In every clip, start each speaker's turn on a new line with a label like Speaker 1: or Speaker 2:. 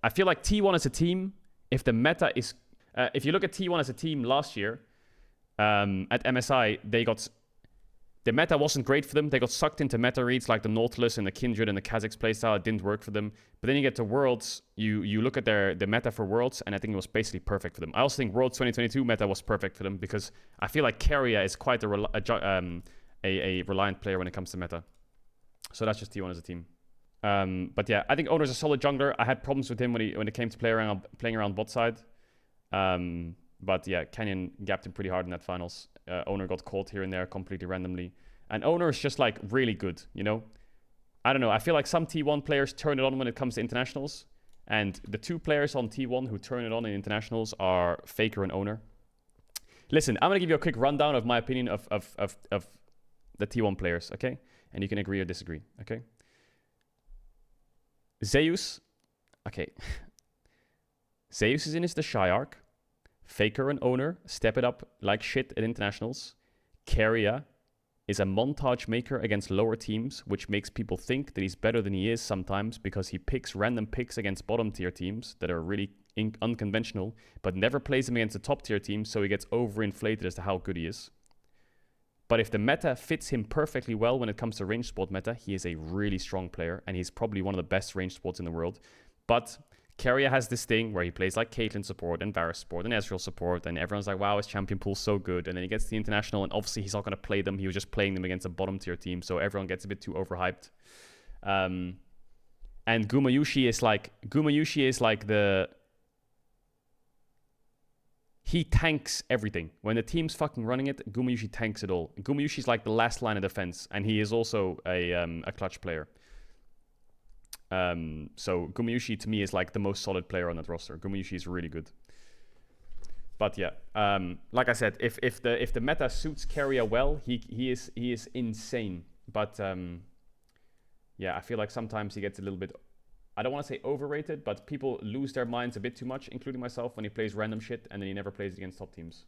Speaker 1: I feel like T1 as a team, if the meta is... if you look at T1 as a team last year, at MSI, the meta wasn't great for them. They got sucked into meta reads like the Nautilus and the Kindred and the Kha'Zix playstyle. It didn't work for them. But then you get to Worlds, you look at the meta for Worlds, and I think it was basically perfect for them. I also think Worlds 2022 meta was perfect for them because I feel like Keria is quite a reliant player when it comes to meta. So that's just T1 as a team. But yeah, I think Owner's a solid jungler. I had problems with him when it came to playing around bot side. But yeah, Canyon gapped him pretty hard in that finals. Owner got caught here and there completely randomly. And Owner is just like really good, you know? I don't know. I feel like some T1 players turn it on when it comes to internationals. And the two players on T1 who turn it on in internationals are Faker and Owner. Listen, I'm going to give you a quick rundown of my opinion of the T1 players, okay? And you can agree or disagree, okay? Zeus. Okay. Zeus is in the Shy arc. Faker and Owner step it up like shit at internationals. Keria is a montage maker against lower teams, which makes people think that he's better than he is sometimes because he picks random picks against bottom tier teams that are really unconventional, but never plays them against the top tier teams, so he gets overinflated as to how good he is. But if the meta fits him perfectly well when it comes to range support meta, he is a really strong player, and he's probably one of the best range supports in the world. But Keria has this thing where he plays like Caitlyn support and Varus support and Ezreal support, and everyone's like, wow, his champion pool's so good. And then he gets to the international, and obviously he's not going to play them. He was just playing them against a bottom tier team, so everyone gets a bit too overhyped. And Gumayushi is like the... He tanks everything. When the team's fucking running it, Gumayushi tanks it all. Gumayushi's like the last line of defense, and he is also a clutch player. So Gumayushi to me is like the most solid player on that roster. Gumayushi is really good. But yeah, like I said, if the meta suits Keria well, he is insane. But yeah, I feel like sometimes he gets a little bit, I don't want to say overrated, but people lose their minds a bit too much, including myself, when he plays random shit and then he never plays against top teams.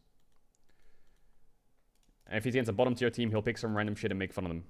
Speaker 1: And if he's against a bottom tier team, he'll pick some random shit and make fun of them.